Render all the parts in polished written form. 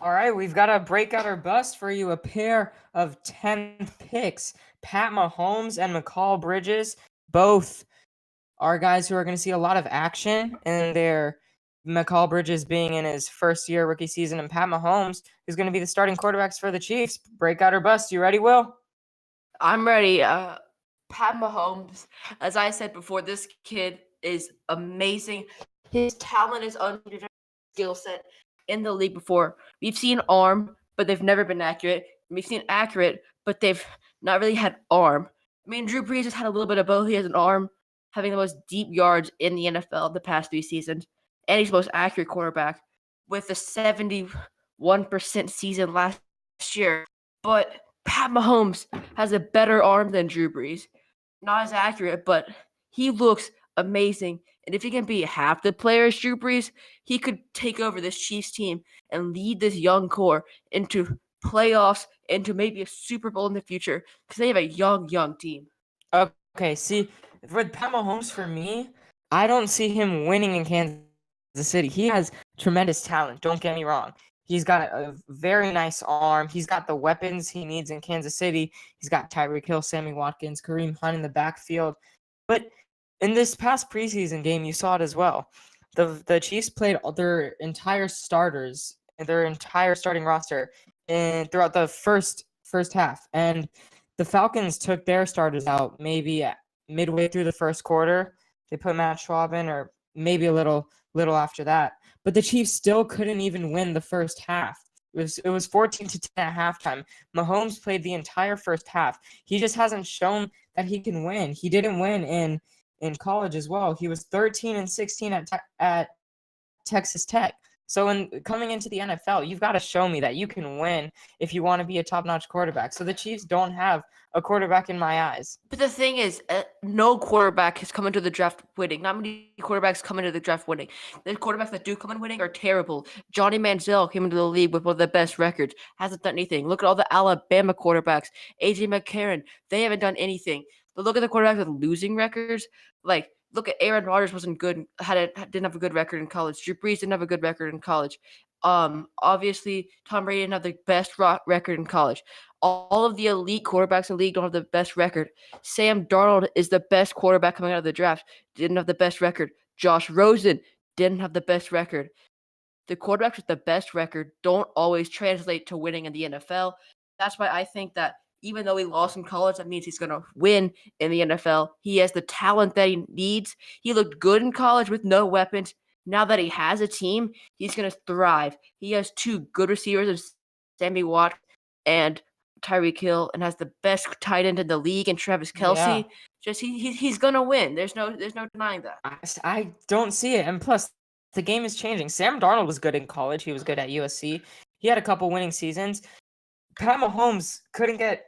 All right, we've got a breakout or bust for you. A pair of 10th picks. Pat Mahomes and Mikal Bridges, both are guys who are going to see a lot of action in their Mikal Bridges being in his first year rookie season, and Pat Mahomes is going to be the starting quarterbacks for the Chiefs. Breakout or bust. You ready, Will? I'm ready. Pat Mahomes, as I said before, this kid is amazing. His talent is undeniable. Skill set in the league before. We've seen arm, but they've never been accurate. We've seen accurate, but they've not really had arm. I mean, Drew Brees has had a little bit of both. He has an arm, having the most deep yards in the NFL the past 3 seasons, and he's the most accurate quarterback with a 71% season last year. But Pat Mahomes has a better arm than Drew Brees. Not as accurate, but he looks amazing. And if he can be half the player as Drew Brees, he could take over this Chiefs team and lead this young core into playoffs, into maybe a Super Bowl in the future, because they have a young team. Okay, see, for Pat Mahomes, for me, I don't see him winning in Kansas City. He has tremendous talent, don't get me wrong. He's got a very nice arm. He's got the weapons he needs in Kansas City. He's got Tyreek Hill, Sammy Watkins, Kareem Hunt in the backfield. But in this past preseason game, you saw it as well. The Chiefs played all their entire starters, their entire starting roster, throughout the first half, and the Falcons took their starters out maybe midway through the first quarter. They put Matt Schwab in, or maybe a little after that. But the Chiefs still couldn't even win the first half. It was 14-10 at halftime. Mahomes played the entire first half. He just hasn't shown that he can win. He didn't win in college as well. He was 13-16 at Texas Tech. So coming into the NFL, you've got to show me that you can win if you want to be a top-notch quarterback. So the Chiefs don't have a quarterback in my eyes. But the thing is, no quarterback has come into the draft winning. Not many quarterbacks come into the draft winning. The quarterbacks that do come in winning are terrible. Johnny Manziel came into the league with one of the best records, hasn't done anything. Look at all the Alabama quarterbacks. A.J. McCarron, they haven't done anything. But look at the quarterbacks with losing records. Like, look at Aaron Rodgers wasn't good, didn't have a good record in college. Drew Brees didn't have a good record in college. Obviously, Tom Brady didn't have the best record in college. All of the elite quarterbacks in the league don't have the best record. Sam Darnold is the best quarterback coming out of the draft. Didn't have the best record. Josh Rosen didn't have the best record. The quarterbacks with the best record don't always translate to winning in the NFL. That's why I think that even though he lost in college, that means he's going to win in the NFL. He has the talent that he needs. He looked good in college with no weapons. Now that he has a team, he's going to thrive. He has two good receivers in Sammy Watt and Tyreek Hill, and has the best tight end in the league and Travis Yeah, Kelce. Just he's gonna win. There's no denying that. I don't see it. And plus, the game is changing. Sam Darnold was good in college. He was good at USC. He had a couple winning seasons. Pat Mahomes couldn't get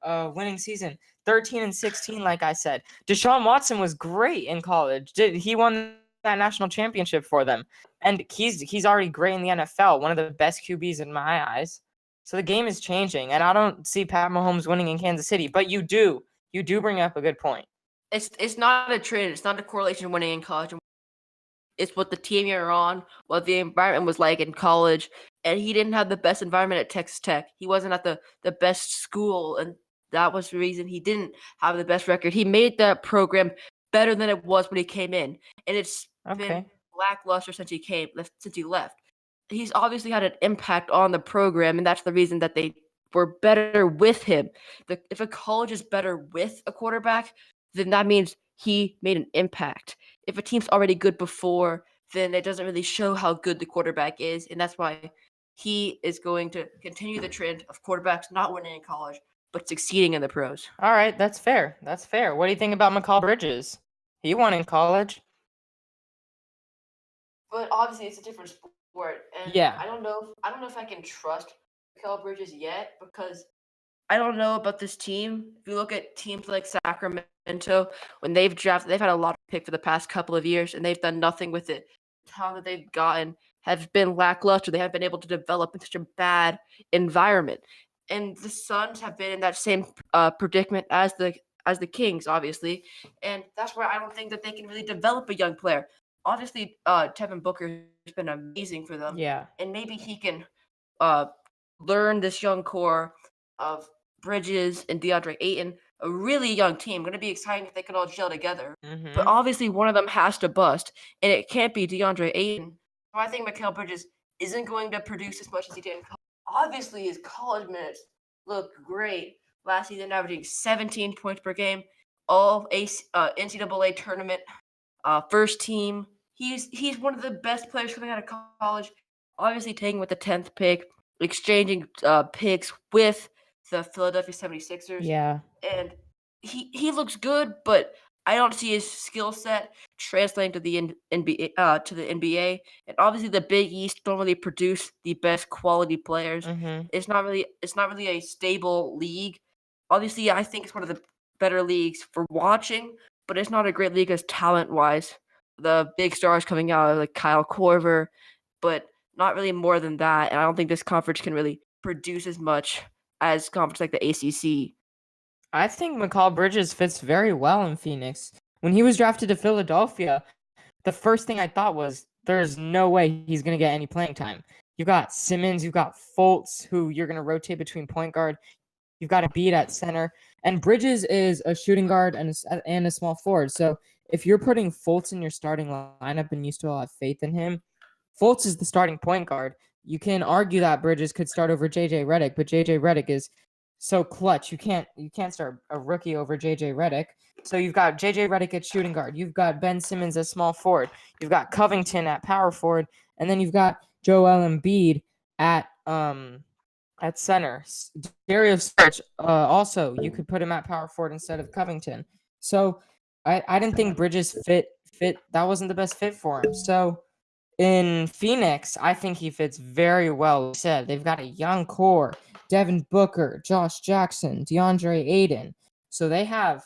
a winning season. 13-16, like I said. Deshaun Watson was great in college. He won that national championship for them, and he's already great in the NFL. One of the best QBs in my eyes. So the game is changing, and I don't see Pat Mahomes winning in Kansas City. But you do bring up a good point. It's not a trend. It's not a correlation winning in college. It's what the team you're on, what the environment was like in college. And he didn't have the best environment at Texas Tech. He wasn't at the best school, and that was the reason he didn't have the best record. He made that program better than it was when he came in, and it's been Okay. lackluster since he left. He's obviously had an impact on the program, and that's the reason that they were better with him. If a college is better with a quarterback, then that means he made an impact. If a team's already good before, then it doesn't really show how good the quarterback is, and that's why he is going to continue the trend of quarterbacks not winning in college but succeeding in the pros. All right, that's fair. That's fair. What do you think about Mikal Bridges? He won in college. But obviously, it's a different sport, and Yeah. I don't know. I don't know if I can trust Mikal Bridges yet because I don't know about this team. If you look at teams like Sacramento, when they've drafted, they've had a lot of pick for the past couple of years, and they've done nothing with it. The talent that they've gotten have been lackluster. They haven't been able to develop in such a bad environment. And the Suns have been in that same predicament as the Kings, obviously, and that's where I don't think that they can really develop a young player. Obviously, Tevin Booker been amazing for them. Yeah. And maybe he can learn this young core of Bridges and DeAndre Ayton, a really young team. Going to be exciting if they can all gel together. But Mm-hmm. obviously, one of them has to bust, and it can't be DeAndre Ayton. So I think Mikal Bridges isn't going to produce as much as he did in college. Obviously, his college minutes look great. Last season, averaging 17 points per game, all NCAA tournament, first team. He's one of the best players coming out of college. Obviously, taking with the 10th pick, exchanging picks with the Philadelphia 76ers. Yeah. And he looks good, but I don't see his skill set translating to the NBA. And obviously, the Big East don't really produce the best quality players. Mm-hmm. It's not really a stable league. Obviously, I think it's one of the better leagues for watching, but it's not a great league as talent wise. The big stars coming out like Kyle Korver, but not really more than that. And I don't think this conference can really produce as much as conference like the ACC. I think Mikal Bridges fits very well in Phoenix. When he was drafted to Philadelphia, the first thing I thought was there's no way he's going to get any playing time. You've got Simmons, you've got Fultz, who you're going to rotate between point guard. You've got a beat at center. And Bridges is a shooting guard and a small forward. So if you're putting Fultz in your starting lineup and you still have faith in him, Fultz is the starting point guard. You can argue that Bridges could start over JJ Redick, but JJ Redick is so clutch. You can't start a rookie over JJ Redick. So you've got JJ Redick at shooting guard. You've got Ben Simmons at small forward. You've got Covington at power forward, and then you've got Joel Embiid at center. Dario Saric, also you could put him at power forward instead of Covington. So I didn't think Bridges fit. That wasn't the best fit for him. So in Phoenix, I think he fits very well. Like I said, they've got a young core: Devin Booker, Josh Jackson, DeAndre Ayton. So they have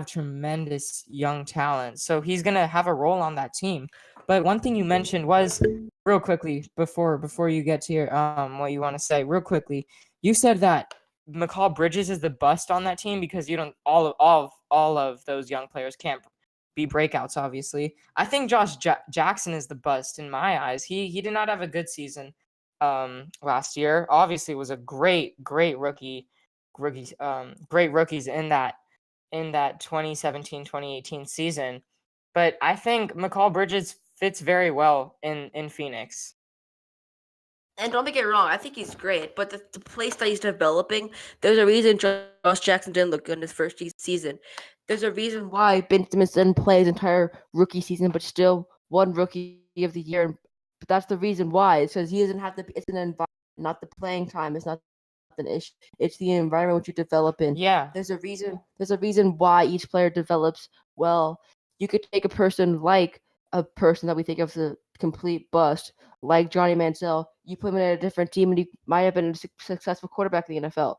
tremendous young talent. So he's gonna have a role on that team. But one thing you mentioned was real quickly before you get to your what you want to say real quickly. You said that Mikal Bridges is the bust on that team because you don't all of those young players can't be breakouts. Obviously, I think Josh Jackson is the bust in my eyes. He did not have a good season last year. Obviously, was a great rookies in that 2017-2018 season. But I think Mikal Bridges fits very well in Phoenix. And don't get me wrong, I think he's great, but the place that he's developing, there's a reason Josh Jackson didn't look good in his first season. There's a reason why Ben Simmons didn't play his entire rookie season, but still won Rookie of the Year. But that's the reason why. It's because he doesn't have it's an environment, not the playing time. It's not an issue. It's the environment which you develop in. Yeah. There's a reason why each player develops well. You could take a person that we think of as a complete bust, like Johnny Manziel. You put him in a different team, and he might have been a successful quarterback in the NFL.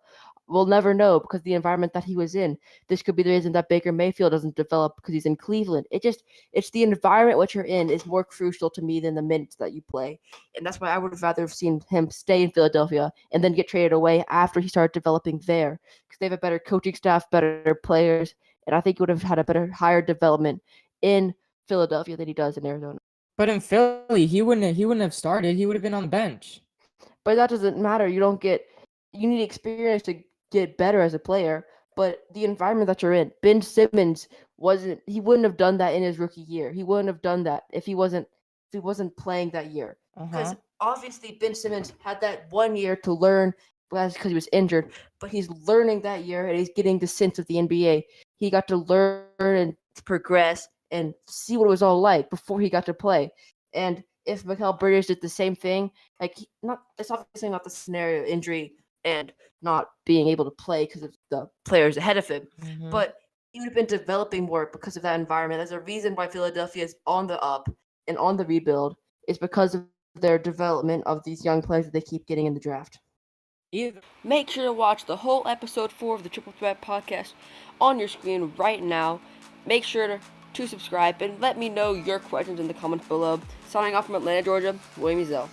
We'll never know because the environment that he was in. This could be the reason that Baker Mayfield doesn't develop because he's in Cleveland. It's the environment which you're in is more crucial to me than the minutes that you play. And that's why I would have rather have seen him stay in Philadelphia and then get traded away after he started developing there because they have a better coaching staff, better players, and I think he would have had a higher development in Philadelphia than he does in Arizona. But in Philly, he wouldn't have started. He would have been on the bench. But that doesn't matter. You need experience to get better as a player. But the environment that you're in, Ben Simmons he wouldn't have done that in his rookie year. He wouldn't have done that if he wasn't playing that year. Because obviously Ben Simmons had that 1 year to learn because he was injured, but he's learning that year and he's getting the sense of the NBA. He got to learn and progress and see what it was all like before he got to play. And if Mikal Bridges did the same thing, it's obviously not the scenario injury and not being able to play because of the players ahead of him, but he would have been developing more because of that environment. There's a reason why Philadelphia is on the up and on the rebuild. It's because of their development of these young players that they keep getting in the draft. Make sure to watch the whole episode 4 of the Triple Threat podcast on your screen right now. Make sure to subscribe and let me know your questions in the comments below. Signing off from Atlanta, Georgia, William Zell.